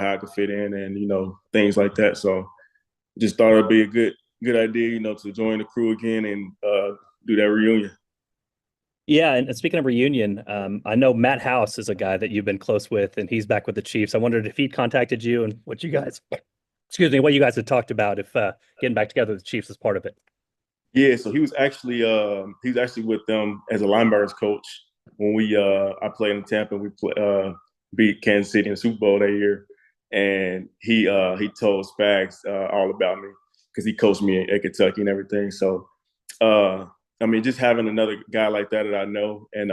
how I could fit in and, things like that. So just thought it'd be a good idea, to join the crew again and do that reunion. Yeah, and speaking of reunion, I know Matt House is a guy that you've been close with, and he's back with the Chiefs. I wondered if he'd contacted you and what you guys, excuse me, what you guys had talked about if getting back together with the Chiefs is part of it. Yeah, so he was actually with them as a linebackers coach when I played in Tampa. Beat Kansas City in the Super Bowl that year, and he told Spags all about me because he coached me at Kentucky and everything. So uh, I mean, just having another guy like that I know, and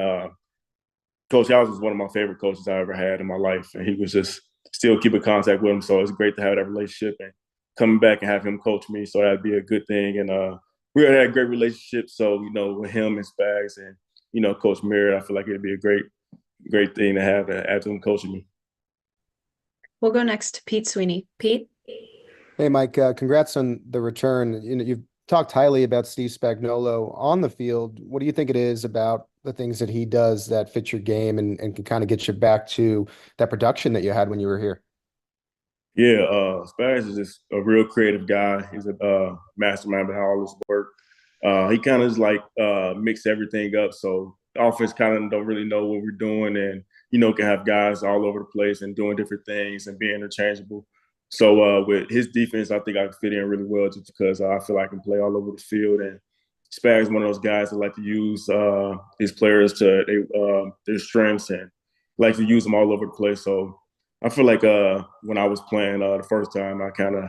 Coach House was one of my favorite coaches I ever had in my life, and he was just still keeping contact with him. So it's great to have that relationship and coming back and have him coach me. So that'd be a good thing. And we already had a great relationship. So with him and Spags and Coach Merritt, I feel like it'd be a great thing to have him coaching me. We'll go next to Pete Sweeney. Pete? Hey, Mike, congrats on the return. You've talked highly about Steve Spagnuolo on the field. What do you think it is about the things that he does that fit your game and can kind of get you back to that production that you had when you were here? Yeah, Spags is just a real creative guy. He's a mastermind behind all this work. He kind of just like mix everything up. So the offense kind of don't really know what we're doing, and can have guys all over the place and doing different things and being interchangeable. So with his defense, I think I can fit in really well just because I feel I can play all over the field. And Spags is one of those guys that like to use his players to their strengths and like to use them all over the place. So I feel like when I was playing the first time, I kind of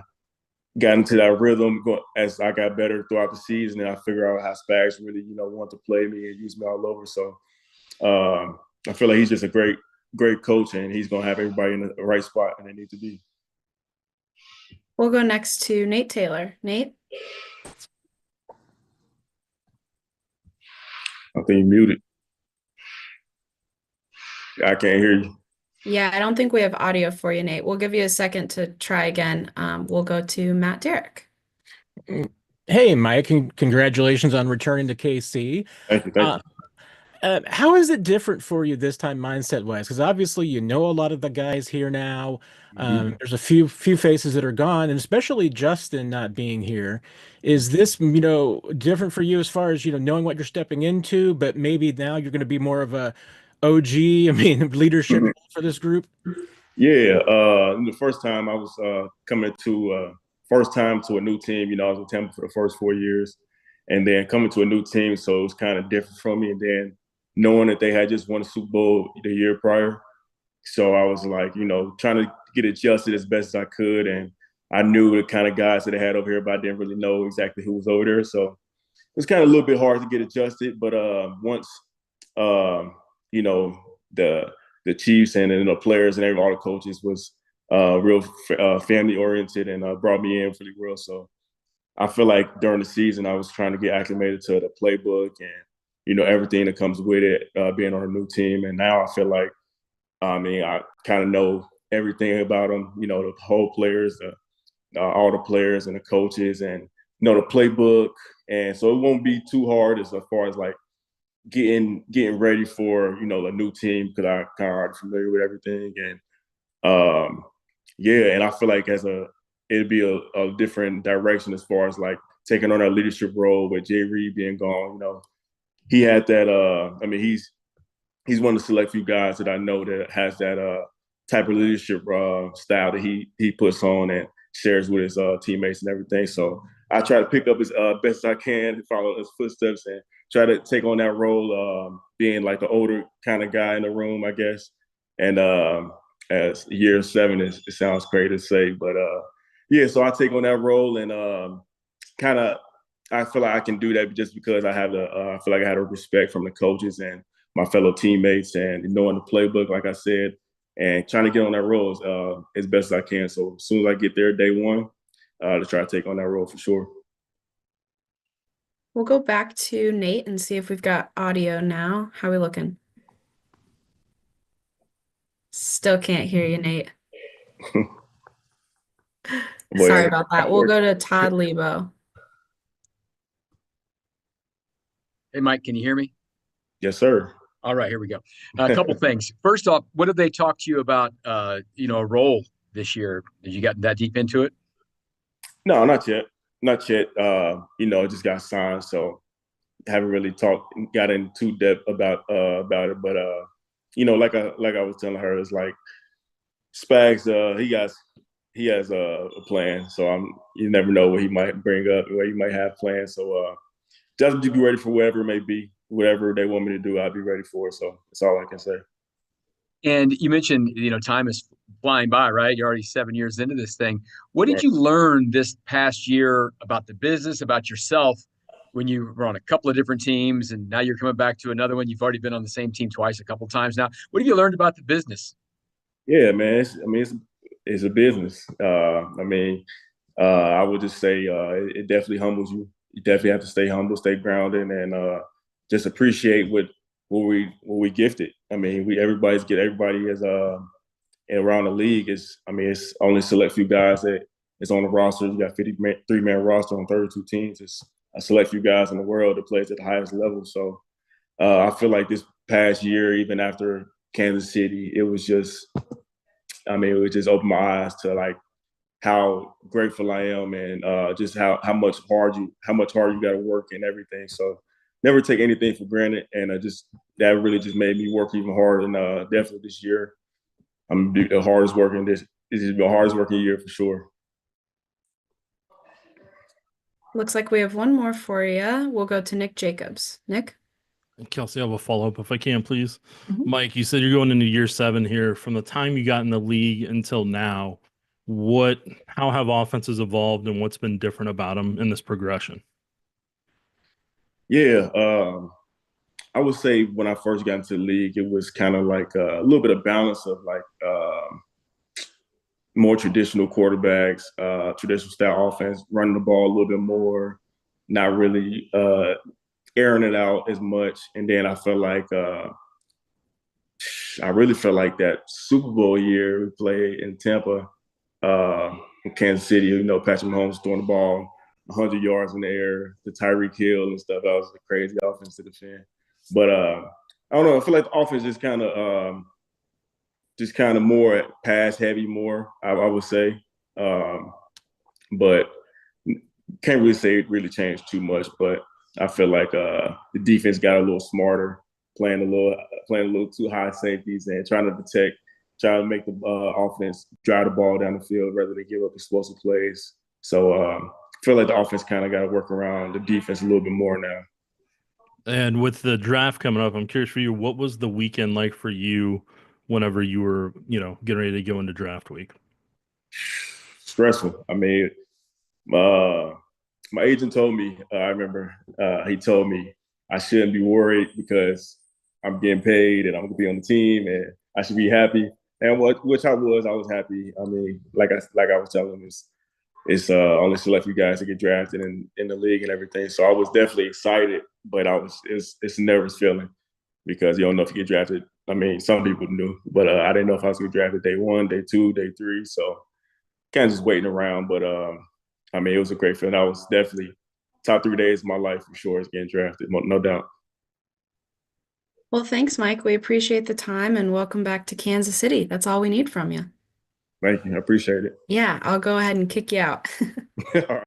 got into that rhythm as I got better throughout the season, and I figured out how Spags really, want to play me and use me all over. So I feel like he's just a great coach, and he's gonna have everybody in the right spot and they need to be. We'll go next to Nate Taylor. Nate? I think you're muted. I can't hear you. Yeah, I don't think we have audio for you, Nate. We'll give you a second to try again. We'll go to Matt Derrick. Hey, Mike, congratulations on returning to KC. Thank you. Thank you. How is it different for you this time, mindset-wise? Because obviously you know a lot of the guys here now. There's a few faces that are gone, and especially Justin not being here. Is this, different for you as far as, knowing what you're stepping into, but maybe now you're going to be more of a OG, leadership Mhm. for this group? Yeah, the first time I was coming to first time to a new team. I was with Tampa for the first 4 years, and then coming to a new team, so it was kind of different from me. And then knowing that they had just won a Super Bowl the year prior, so I was like, trying to get adjusted as best as I could. And I knew the kind of guys that they had over here, but I didn't really know exactly who was over there. So it was kind of a little bit hard to get adjusted. But once, you know, the Chiefs and the players and all the coaches was real family oriented and brought me in really well. So I feel like during the season I was trying to get acclimated to the playbook and everything that comes with it, being on a new team. And now I feel like I kind of know everything about them. The whole players, all the players and the coaches, and the playbook. And so it won't be too hard as far as like getting ready for a new team because I kind of already familiar with everything. And yeah, and I feel like it'd be a different direction as far as like taking on that leadership role with Jay Reed being gone. He had that. He's one of the select few guys that I know that has that type of leadership style that he puts on and shares with his teammates and everything. So I try to pick up as best I can, follow his footsteps, and try to take on that role, being like the older kind of guy in the room, I guess. And as year 7 it sounds crazy to say, but yeah. So I take on that role and kind of. I feel like I can do that just because I have I feel like I had a respect from the coaches and my fellow teammates and knowing the playbook, like I said, and trying to get on that role as best as I can. So as soon as I get there day one, to try to take on that role for sure. We'll go back to Nate and see if we've got audio now. How are we looking? Still can't hear you, Nate. Sorry about that. We'll go to Todd Lebo. Hey, Mike, can you hear me? Yes, sir. All right, here we go. A couple things. First off, what did they talk to you about, a role this year? Did you get that deep into it? No, not yet. Not yet. It just got signed, so haven't really got in too depth about it. But like I was telling her, it's like Spags. He has a plan, so you never know what he might bring up, what he might have planned. So just to be ready for whatever it may be, whatever they want me to do, I'll be ready for it. So that's all I can say. And you mentioned, time is flying by, right? You're already 7 years into this thing. What did Right. you learn this past year about the business, about yourself, when you were on a couple of different teams, and now you're coming back to another one? You've already been on the same team twice, a couple of times now. What have you learned about the business? Yeah, man. It's a business. I would just say it definitely humbles you. You definitely have to stay humble, stay grounded, and just appreciate what we gifted. I mean, everybody is around the league it's only select few guys that is on the roster. You got 53-man roster on 32 teams. It's a select few guys in the world that plays at the highest level. So I feel like this past year, even after Kansas City, it was just it just opened my eyes to like how grateful I am, and just how much hard you got to work and everything. So never take anything for granted, and that really just made me work even harder. And definitely this year, I'm the hardest working. This is the hardest working year for sure. Looks like we have one more for you. We'll go to Nick Jacobs. Nick? Kelsey, I have a follow-up if I can, please. Mhm. Mike, you said you're going into year 7 here. From the time you got in the league until now, how have offenses evolved and what's been different about them in this progression? Yeah, I would say when I first got into the league, it was kind of like a little bit of balance of like more traditional quarterbacks, traditional style offense, running the ball a little bit more, not really airing it out as much. And then I really felt like that Super Bowl year we played in Tampa, in Kansas City, Patrick Mahomes throwing the ball 100 yards in the air, the Tyreek Hill and stuff. That was a crazy offense to defend. But I don't know. I feel like the offense is just kind of more pass heavy, more I would say. But can't really say it really changed too much. But I feel like the defense got a little smarter, playing a little too high safeties and trying to make the offense drive the ball down the field rather than give up explosive plays. So I feel like the offense kind of got to work around the defense a little bit more now. And with the draft coming up, I'm curious for you, what was the weekend like for you whenever you were, getting ready to go into draft week? Stressful. My agent told me, I remember he told me I shouldn't be worried because I'm getting paid and I'm going to be on the team and I should be happy. And which I was happy. Like I was telling him, it's only select few guys that get drafted in the league and everything. So I was definitely excited, but it's a nervous feeling because you don't know if you get drafted. Some people knew, but I didn't know if I was going to get drafted day 1, day 2, day 3. So kind of just waiting around. But it was a great feeling. I was definitely top 3 days of my life for sure is getting drafted, no doubt. Well, thanks, Mike. We appreciate the time and welcome back to Kansas City. That's all we need from you. Thank you. I appreciate it. Yeah, I'll go ahead and kick you out. All right.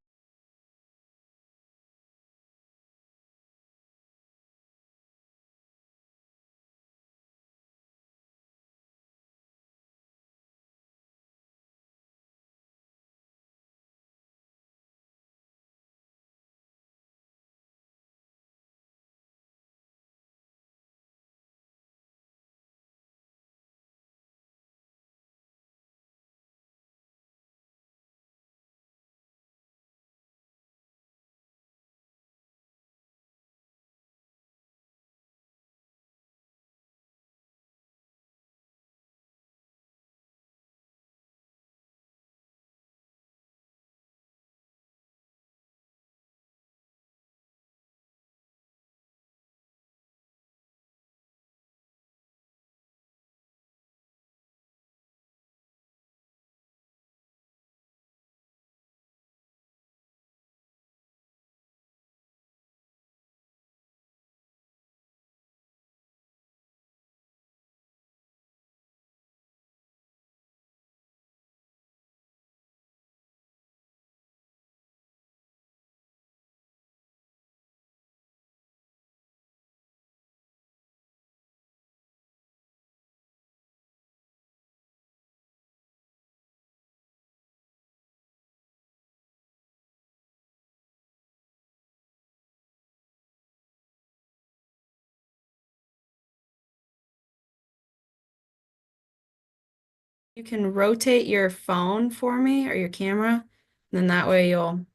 You can rotate your phone for me or your camera, and then that way you'll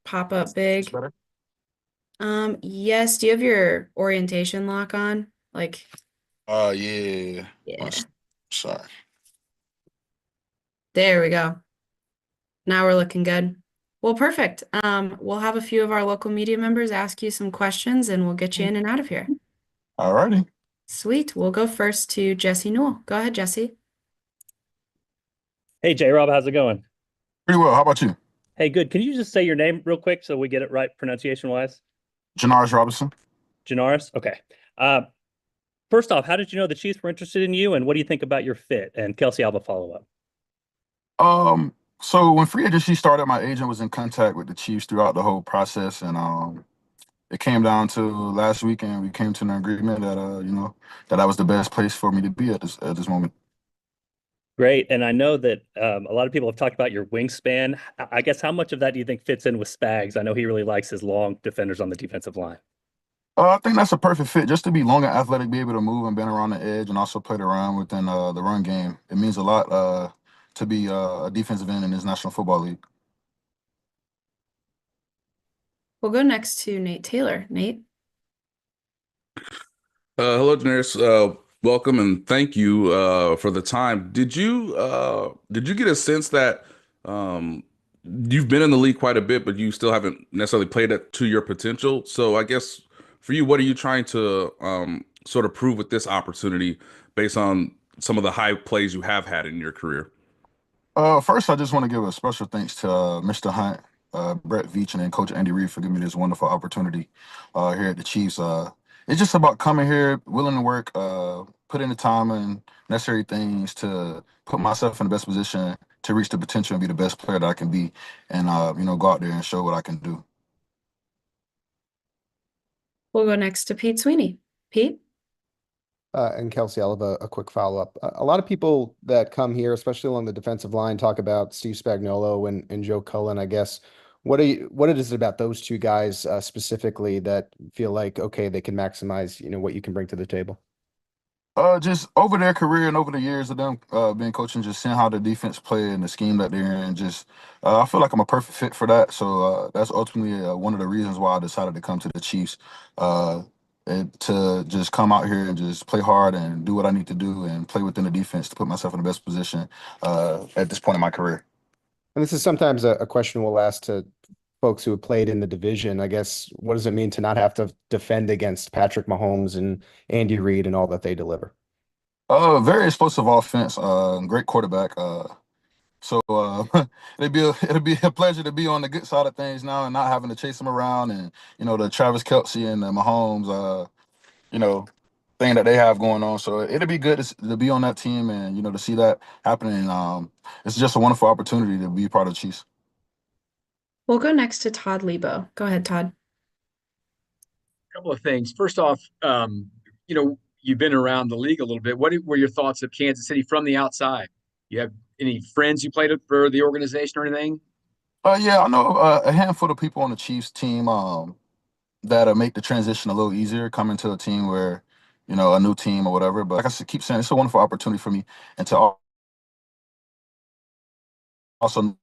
pop up big. Better? Yes. Do you have your orientation lock on? Like, Yeah. yeah. Sorry. There we go. Now we're looking good. Well, perfect. We'll have a few of our local media members ask you some questions and we'll get you in and out of here. All righty. Sweet. We'll go first to Jesse Newell. Go ahead, Jesse. Hey, J-Rob, how's it going? Pretty well. How about you? Hey, good. Can you just say your name real quick so we get it right pronunciation-wise? Janarius Robinson. Janarius? Okay. First off, how did you know the Chiefs were interested in you, and what do you think about your fit? And Kelsey, I'll have a follow-up. So when free agency started, my agent was in contact with the Chiefs throughout the whole process, and it came down to last week, and we came to an agreement that that was the best place for me to be at this moment. Great. And I know that a lot of people have talked about your wingspan. I guess how much of that do you think fits in with Spags? I know he really likes his long defenders on the defensive line. I think that's a perfect fit, just to be long and athletic, be able to move and bend around the edge, and also play around within the run game. It means a lot to be a defensive end in this National Football League. We'll go next to Nate Taylor. Nate. Hello, Janarius. Welcome and thank you for the time. Did you get a sense that you've been in the league quite a bit, but you still haven't necessarily played it to your potential? So I guess for you, what are you trying to sort of prove with this opportunity based on some of the high plays you have had in your career? First, I just want to give a special thanks to Mr. Hunt, Brett Veach, and then Coach Andy Reid for giving me this wonderful opportunity here at the Chiefs. It's just about coming here, willing to work, put in the time and necessary things to put myself in the best position to reach the potential and be the best player that I can be, and go out there and show what I can do. We'll go next to Pete Sweeney. Pete. And Kelsey, I'll have a quick follow-up. A lot of people that come here, especially along the defensive line, talk about Steve Spagnuolo and Joe Cullen. I guess what is it about those two guys specifically that feel like, okay, they can maximize what you can bring to the table? Just over their career and over the years of them being coaching, just seeing how the defense play and the scheme that they're in. Just I feel like I'm a perfect fit for that. So that's ultimately one of the reasons why I decided to come to the Chiefs. And to just come out here and just play hard and do what I need to do and play within the defense to put myself in the best position at this point in my career. And this is sometimes a question we'll ask to folks who have played in the division. I guess, what does it mean to not have to defend against Patrick Mahomes and Andy Reid and all that they deliver? Very explosive offense, great quarterback. So it'll be a pleasure to be on the good side of things now and not having to chase him around and the Travis Kelce and the Mahomes thing that they have going on. So it'll be good to be on that team and to see that happening. It's just a wonderful opportunity to be part of the Chiefs. We'll go next to Todd Lebo. Go ahead, Todd. A couple of things. First off, you've been around the league a little bit. What were your thoughts of Kansas City from the outside? You have any friends you played with for the organization or anything? Yeah, I know a handful of people on the Chiefs team that make the transition a little easier, coming to a team where, a new team or whatever. But like I keep saying, it's a wonderful opportunity for me and to also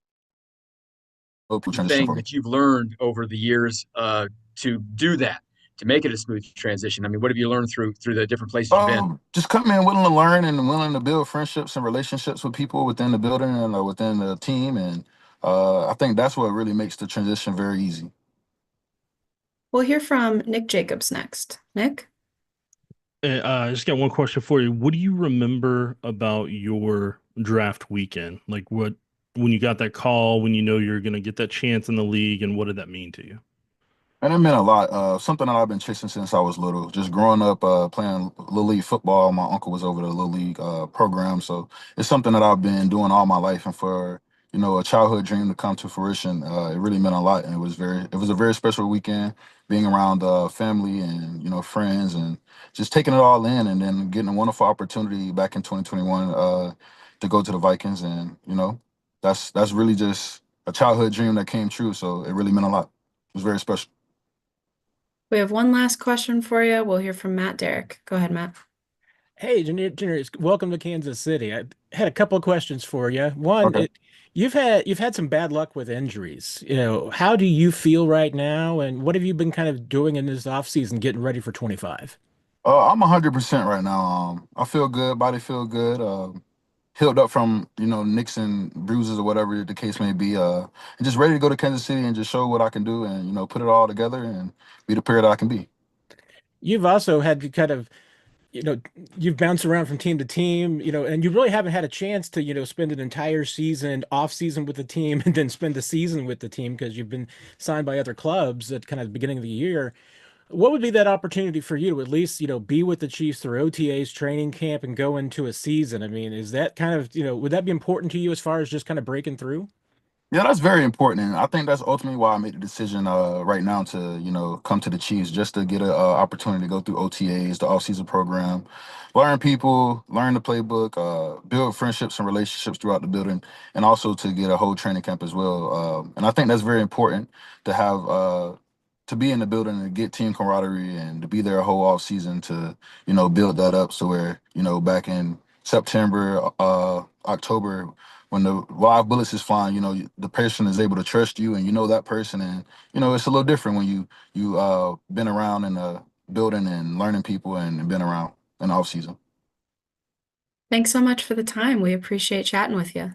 thing that you've learned over the years to do that, to make it a smooth transition. I mean, what have you learned through the different places you've been? Just coming in willing to learn and willing to build friendships and relationships with people within the building and within the team. And I think that's what really makes the transition very easy. We'll hear from Nick Jacobs next. Nick? I just got one question for you. What do you remember about your draft weekend? Like when you got that call, when you're going to get that chance in the league, and what did that mean to you? And it meant a lot. Something that I've been chasing since I was little. Just growing up playing Little League football. My uncle was over the Little League program. So it's something that I've been doing all my life. And for, a childhood dream to come to fruition, it really meant a lot. And it was a very special weekend being around family and, friends and just taking it all in and then getting a wonderful opportunity back in 2021 to go to the Vikings. And, that's really just a childhood dream that came true. So it really meant a lot. It was very special. We have one last question for you. We'll hear from Matt Derrick. Go ahead, Matt. Hey, Janarius, welcome to Kansas City. I had a couple of questions for you. One, Okay. you've had some bad luck with injuries. How do you feel right now, and what have you been kind of doing in this offseason getting ready for 25? I'm 100% right now. I feel good, body feel good. Healed up from nicks and bruises or whatever the case may be. And just ready to go to Kansas City and just show what I can do and put it all together and be the player that I can be. You've also had to kind of, you know, you've bounced around from team to team, and you really haven't had a chance to, spend an entire season off season with the team and then spend the season with the team because you've been signed by other clubs at kind of the beginning of the year. What would be that opportunity for you to at least, be with the Chiefs through OTAs, training camp, and go into a season? I mean, is that kind of, would that be important to you as far as just kind of breaking through? Yeah, that's very important, and I think that's ultimately why I made the decision right now to come to the Chiefs just to get an opportunity to go through OTAs, the off-season program, learn people, learn the playbook, build friendships and relationships throughout the building, and also to get a whole training camp as well. And I think that's very important to have to be in the building and get team camaraderie and to be there a whole off season to build that up so where back in September, October when the live bullets is flying, the person is able to trust you and you know that person. And, it's a little different when you been around in the building and learning people and been around in the off season. Thanks so much for the time. We appreciate chatting with you.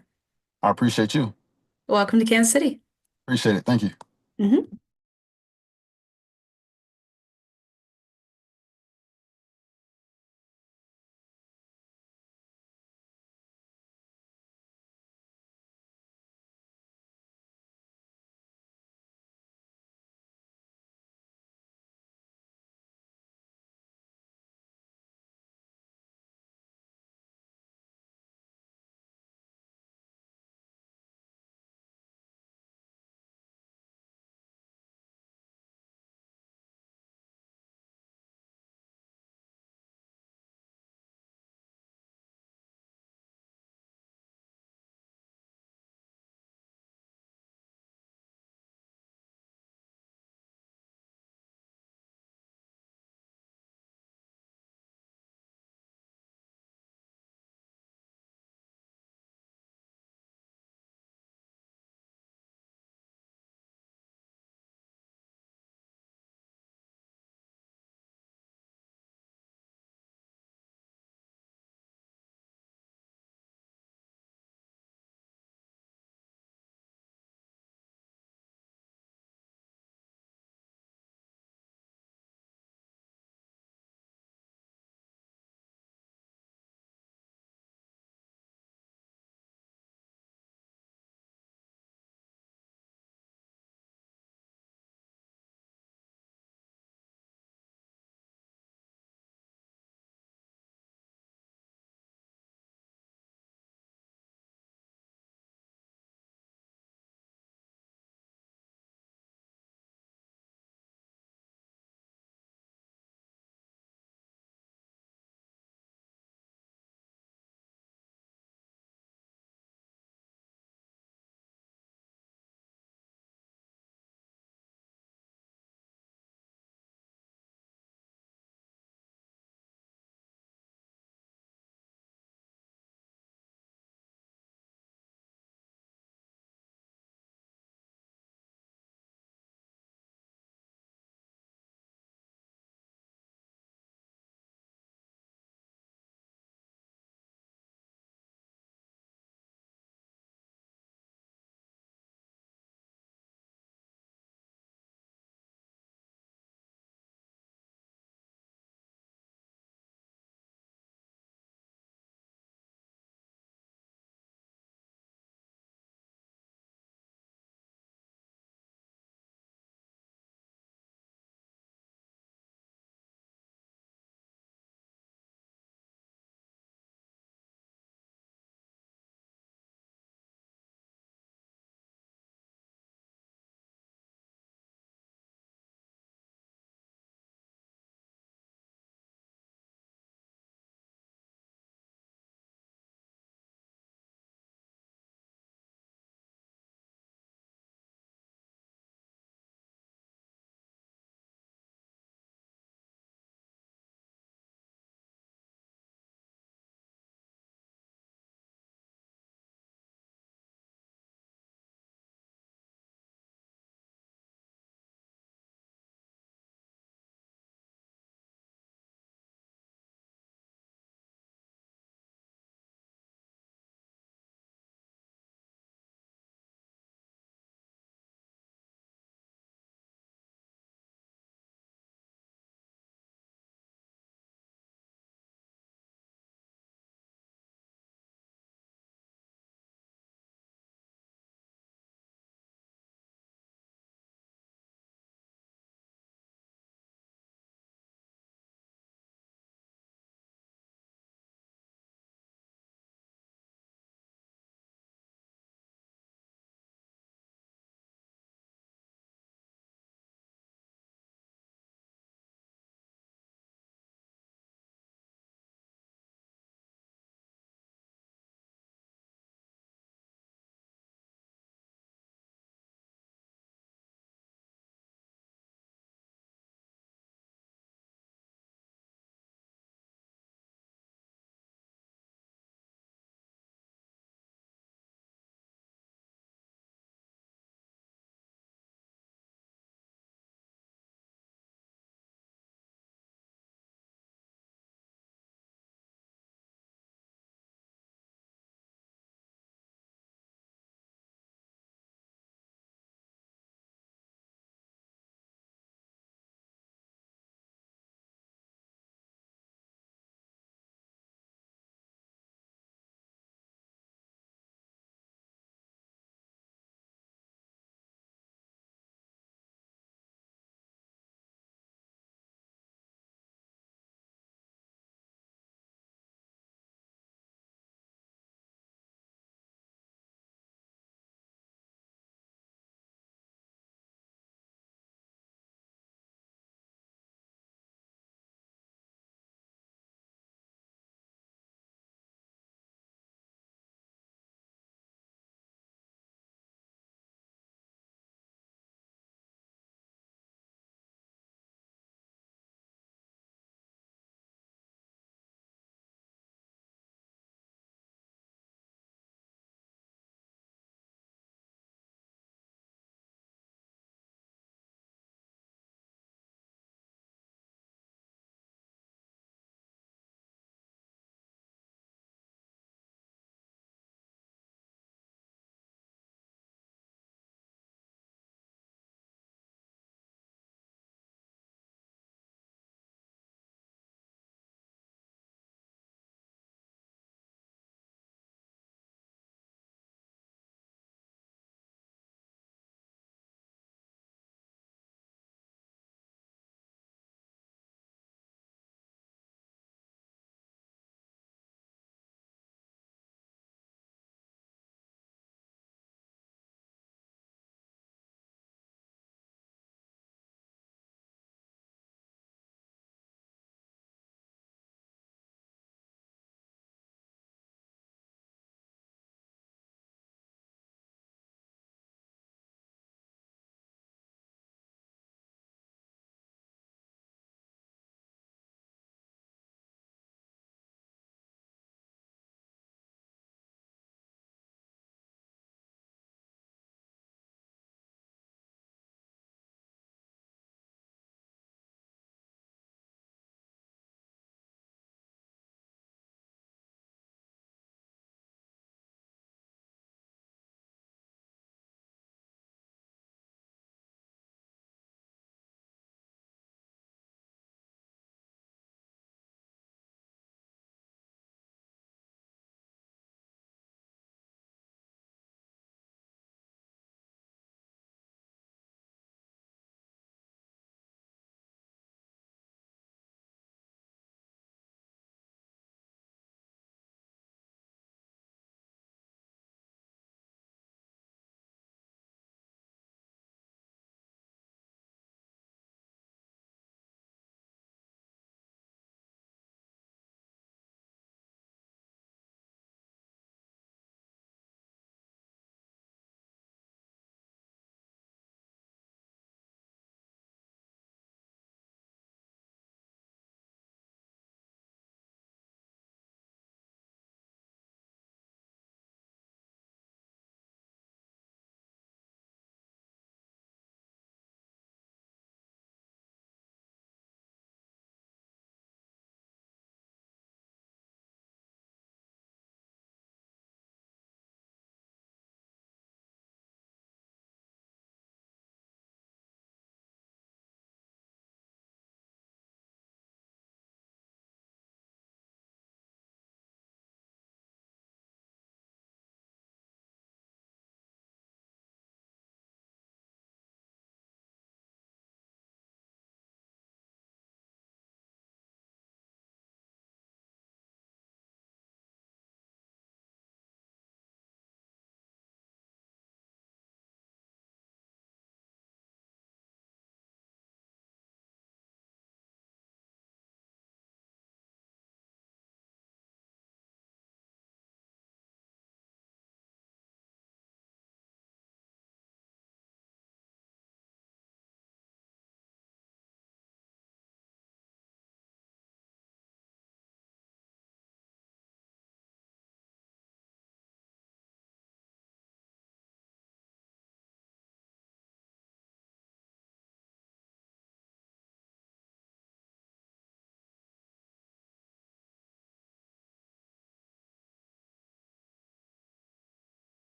I appreciate you. Welcome to Kansas City. Appreciate it. Thank you. Mhm.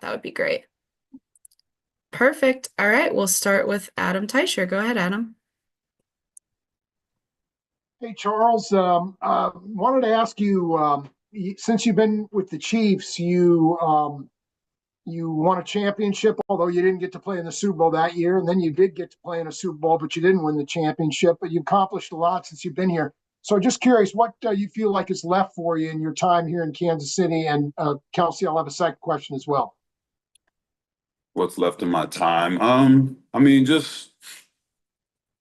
that would be great. Perfect. All right, we'll start with Adam Teicher. Go ahead, Adam. Hey, Charles. Wanted to ask you, since you've been with the Chiefs, you won a championship, although you didn't get to play in the Super Bowl that year, and then you did get to play in a Super Bowl, but you didn't win the championship. But you accomplished a lot since you've been here. So just curious, what you feel like is left for you in your time here in Kansas City? And Kelsey, I'll have a second question as well. What's left of my time? Just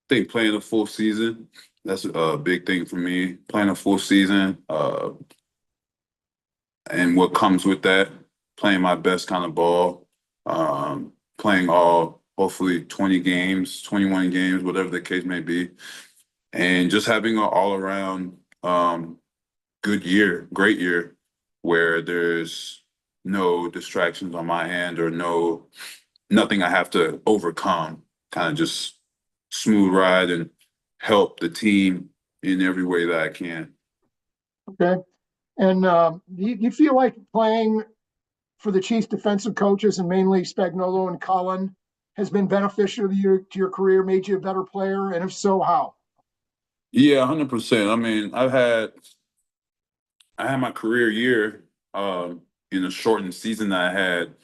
think playing a full season. That's a big thing for me. Playing a full season, and what comes with that, playing my best kind of ball, playing hopefully 20 games, 21 games, whatever the case may be, and just having an all-around good year, great year, where there's no distractions on my end or nothing I have to overcome. Kind of just smooth ride and help the team in every way that I can. Okay. And do you feel like playing for the Chiefs defensive coaches and mainly Spagnuolo and Cullen has been beneficial to your career, made you a better player? And if so, how? Yeah, 100%. I had my career year in a shortened season that I had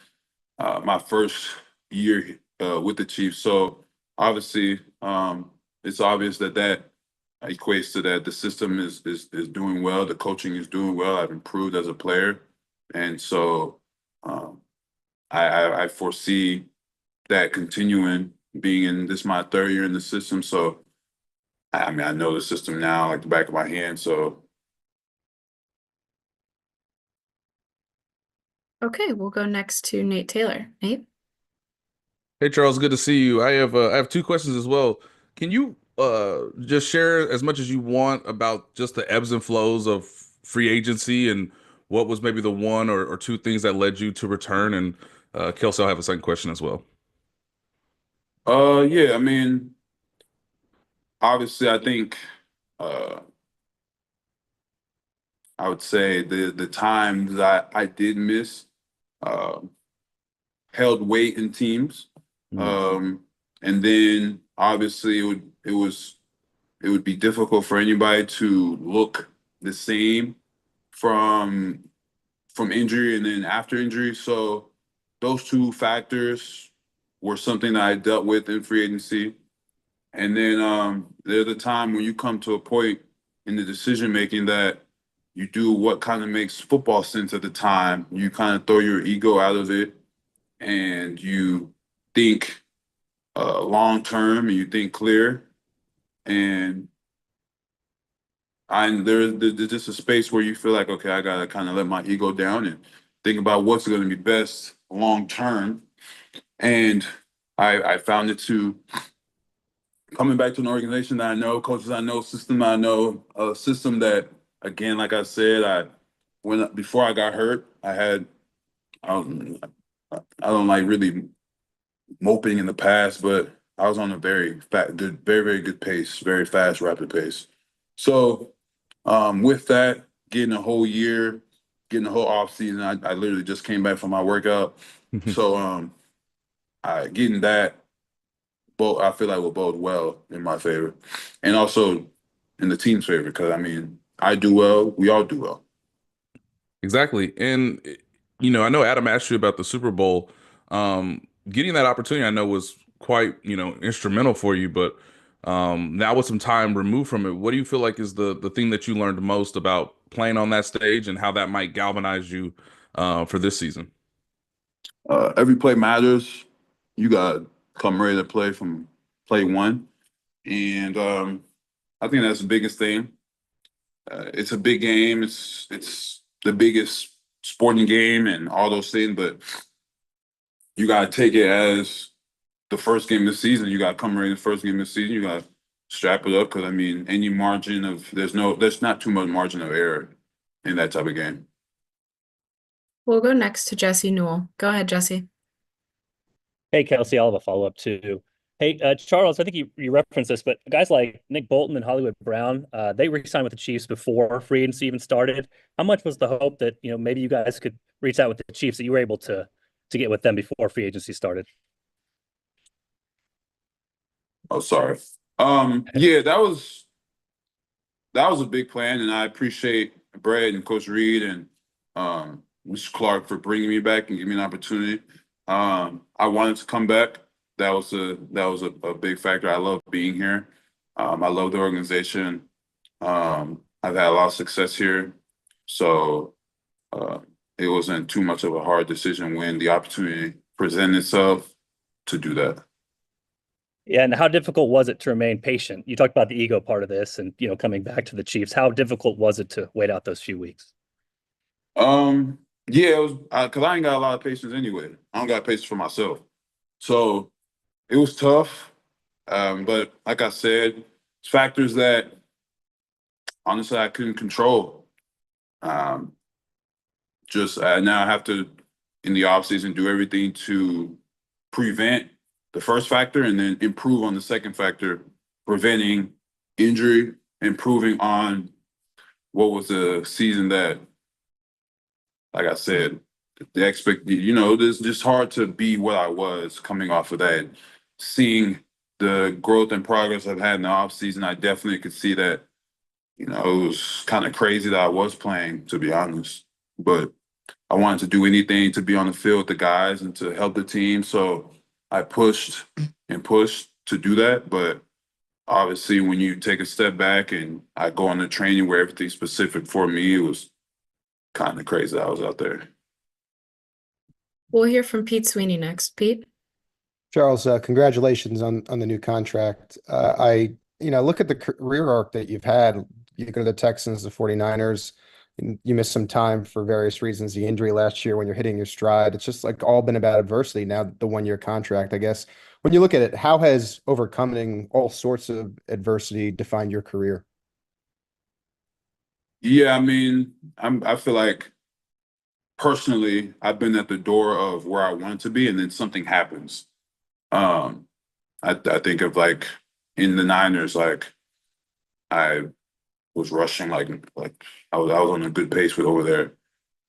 my first year with the Chiefs. So obviously, it's obvious that equates to that the system is doing well, the coaching is doing well. I've improved as a player, and so I foresee that continuing, being in this my third year in the system. So I know the system now like the back of my hand. So Okay, we'll go next to Nate Taylor. Nate? Hey Charles, good to see you. I have two questions as well. Can you just share as much as you want about just the ebbs and flows of free agency and what was maybe the one or two things that led you to return? And Kelsey, I'll have a second question as well. yeah, obviously I think I would say the times that I did miss held weight in teams. And then obviously it would be difficult for anybody to look the same from injury and then after injury. So those two factors were something that I dealt with in free agency. And then there's a time when you come to a point in the decision making that you do what kind of makes football sense at the time. You kind of throw your ego out of it and you think long term and you think clear. And there's just a space where you feel like, okay, I gotta kind of let my ego down and think about what's going to be best long term. And I found it to coming back to an organization that I know, coaches I know, system I know, a system that, again, like I said, before I got hurt, I don't like really moping in the past, but I was on a very very good pace, very fast, rapid pace. So with that, getting a whole year, getting the whole off season, I literally just came back from my workout. So getting that, I feel like will bode well in my favor, and also in the team's favor, because I do well, we all do well. Exactly. And I know Adam asked you about the Super Bowl. Getting that opportunity, I know, was quite, instrumental for you, but now with some time removed from it, what do you feel like is the thing that you learned most about playing on that stage and how that might galvanize you for this season? Every play matters. You got to come ready to play from play one. And I think that's the biggest thing. It's a big game. It's the biggest sporting game and all those things, but you got to take it as the first game of the season. You got to come ready the first game of the season. You got to strap it up because, any margin of there's not too much margin of error in that type of game. We'll go next to Jesse Newell. Go ahead, Jesse. Hey, Kelsey, I'll have a follow-up too. Hey, Charles, I think you referenced this, but guys like Nick Bolton and Hollywood Brown, they re-signed with the Chiefs before free agency even started. How much was the hope that, maybe you guys could reach out with the Chiefs, that you were able to to get with them before free agency started? Oh, sorry. Yeah, that was a big plan, and I appreciate Brad and Coach Reed and Mr. Clark for bringing me back and giving me an opportunity. I wanted to come back. That was a big factor. I love being here. I love the organization. I've had a lot of success here, so it wasn't too much of a hard decision when the opportunity presented itself to do that. Yeah, and how difficult was it to remain patient? You talked about the ego part of this and, coming back to the Chiefs. How difficult was it to wait out those few weeks? Yeah, it was because I ain't got a lot of patience anyway. I don't got patience for myself. So it was tough. But like I said, it's factors that honestly I couldn't control. Now I have to, in the offseason, do everything to prevent the first factor and then improve on the second factor, preventing injury, improving on what was a season that, like I said, it's just hard to be what I was coming off of that. Seeing the growth and progress I've had in the offseason, I definitely could see that, it was kind of crazy that I was playing, to be honest. But I wanted to do anything to be on the field with the guys and to help the team. So I pushed and pushed to do that. But obviously, when you take a step back and I go on the training where everything's specific for me, it was kind of crazy that I was out there. We'll hear from Pete Sweeney next. Pete? Charles, congratulations on the new contract. I look at the career arc that you've had. You go to the Texans, the 49ers, and you missed some time for various reasons, the injury last year when you're hitting your stride. It's just like all been about adversity. Now the 1-year contract, I guess. When you look at it, how has overcoming all sorts of adversity defined your career? Yeah, I mean, I feel like personally, I've been at the door of where I wanted to be, and then something happens. I think of like in the Niners, like I was rushing, like I was on a good pace with over there,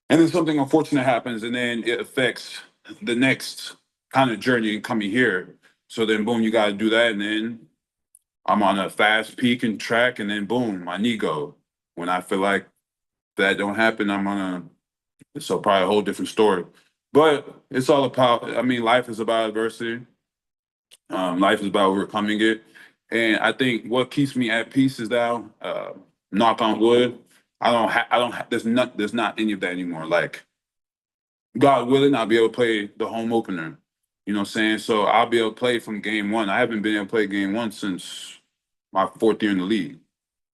and then something unfortunate happens, and then it affects the next kind of journey coming here. So then, boom, you got to do that, and then I'm on a fast peak and track, and then boom, my knee go. When I feel like that don't happen, so probably a whole different story. But it's all about, I mean, life is about adversity. Life is about overcoming it. And I think what keeps me at peace is that, knock on wood, there's not any of that anymore. Like, God willing, I'll be able to play the home opener. You know what I'm saying? So I'll be able to play from game one. I haven't been able to play game one since my 4th year in the league.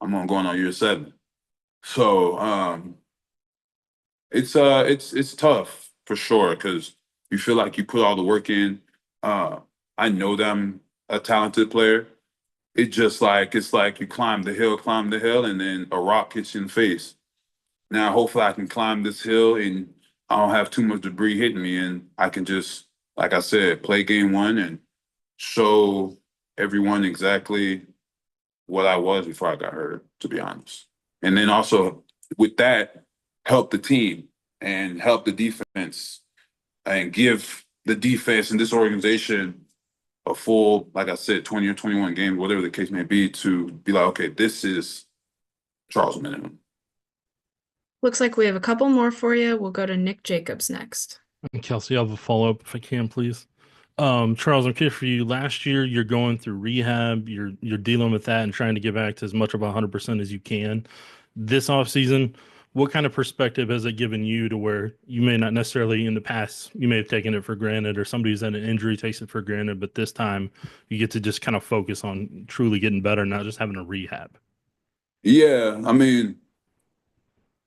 I'm going on year 7. So it's tough for sure because you feel like you put all the work in. I know that I'm a talented player. It's like you climb the hill, and then a rock hits you in the face. Now, hopefully, I can climb this hill and I don't have too much debris hitting me, and I can just, like I said, play game one and show everyone exactly what I was before I got hurt, to be honest. And then also with that, help the team and help the defense and give the defense and this organization a full, like I said, 20 or 21 games, whatever the case may be, to be like, okay, this is Charles Omenihu. Looks like we have a couple more for you. We'll go to Nick Jacobs next. And Kelsey, I'll have a follow-up if I can, please. Charles, I'm curious for you. Last year, you're going through rehab. You're dealing with that and trying to get back to as much of 100% as you can. This offseason, what kind of perspective has it given you to where you may not necessarily in the past, you may have taken it for granted, or somebody who's had an injury takes it for granted, but this time you get to just kind of focus on truly getting better, not just having a rehab? Yeah, I mean,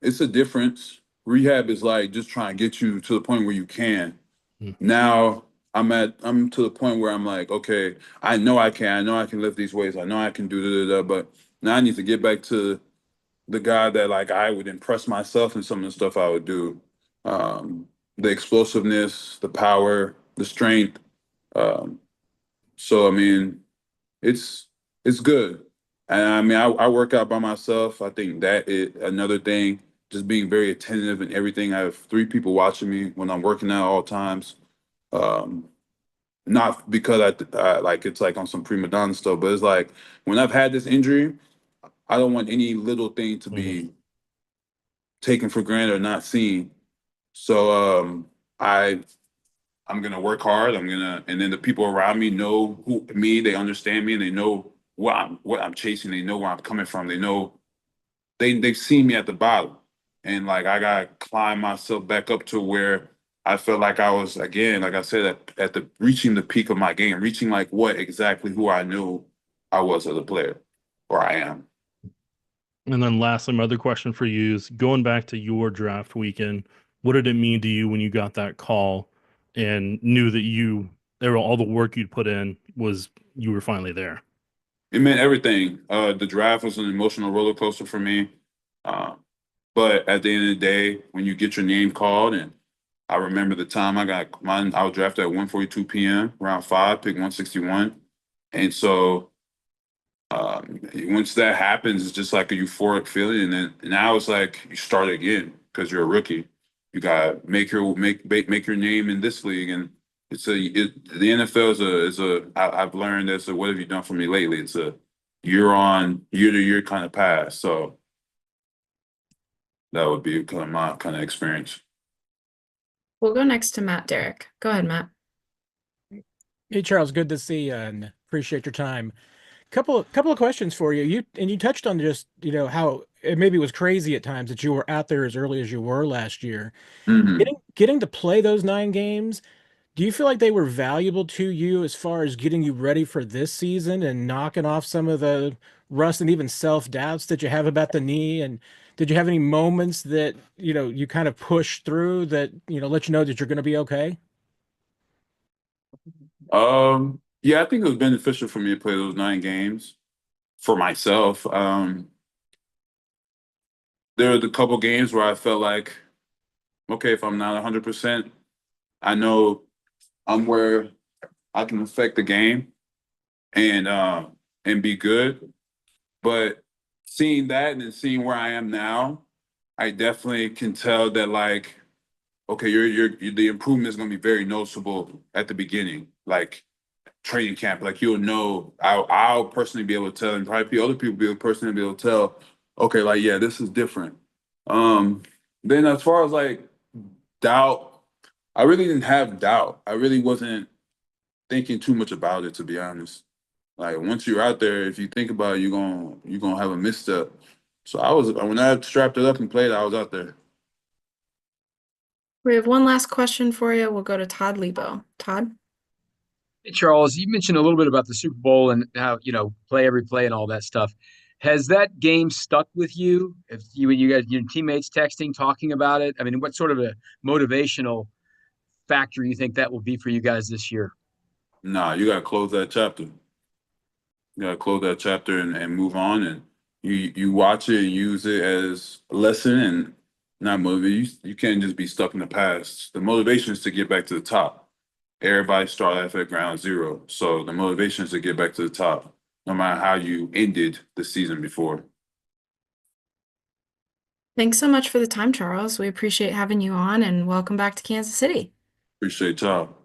it's a difference. Rehab is like just trying to get you to the point where you can. Now I'm to the point where I'm like, okay, I know I can lift these weights. I know I can do but now I need to get back to the guy that like I would impress myself in some of the stuff I would do. The explosiveness, the power, the strength. So I mean, it's good. And I mean, I work out by myself. I think that is another thing, just being very attentive and everything. I have 3 people watching me when I'm working out all times. Not because I like it's like on some prima donna stuff, but it's like when I've had this injury, I don't want any little thing to be taken for granted or not seen. So I'm gonna work hard. And then the people around me know me. They understand me, and they know what I'm chasing. They know where I'm coming from. They know they've seen me at the bottom, and like I gotta climb myself back up to where I felt like I was again, like I said, at the reaching the peak of my game, reaching like what exactly who I knew I was as a player, or I am. And then lastly, my other question for you is going back to your draft weekend, what did it mean to you when you got that call and knew that all the work you'd put in was you were finally there? It meant everything. The draft was an emotional roller coaster for me. But at the end of the day, when you get your name called, and I remember the time I was drafted at 1:42 p.m., round 5, pick 161. And so once that happens, it's just like a euphoric feeling. And then now it's like you start again because you're a rookie. You got to make your name in this league. And the NFL I've learned that's a what have you done for me lately? It's a year on, year to year kind of pass. So that would be kind of my kind of experience. We'll go next to Matt Derrick. Go ahead, Matt. Hey, Charles, good to see you and appreciate your time. Couple of questions for you. You touched on just, how it maybe was crazy at times that you were out there as early as you were last year. Mm-hmm. Getting to play those 9 games, do you feel like they were valuable to you as far as getting you ready for this season and knocking off some of the rust and even self-doubts that you have about the knee? And did you have any moments that, you kind of pushed through that, let you know that you're going to be okay? Yeah, I think it was beneficial for me to play those 9 games for myself. There were the couple games where I felt like, okay, if I'm not 100%, I know I'm where I can affect the game and be good. But seeing that and then seeing where I am now, I definitely can tell that like, okay, the improvement is going to be very noticeable at the beginning, like training camp. Like you'll know, I'll personally be able to tell, and probably other people be personally be able to tell. Okay, like yeah, this is different. Then as far as like doubt, I really didn't have doubt. I really wasn't thinking too much about it, to be honest. Like once you're out there, if you think about it, you're gonna have a misstep. So when I strapped it up and played, I was out there. We have one last question for you. We'll go to Todd Lebo. Todd? Hey, Charles, you mentioned a little bit about the Super Bowl and how, play every play and all that stuff. Has that game stuck with you? If you guys, your teammates texting, talking about it? I mean, what sort of a motivational factor you think that will be for you guys this year? Nah, you gotta close that chapter. You gotta close that chapter and move on. And you watch it and use it as a lesson and not motivate. You can't just be stuck in the past. The motivation is to get back to the top. Everybody start off at ground zero. So the motivation is to get back to the top, no matter how you ended the season before. Thanks so much for the time, Charles. We appreciate having you on, and welcome back to Kansas City. Appreciate y'all.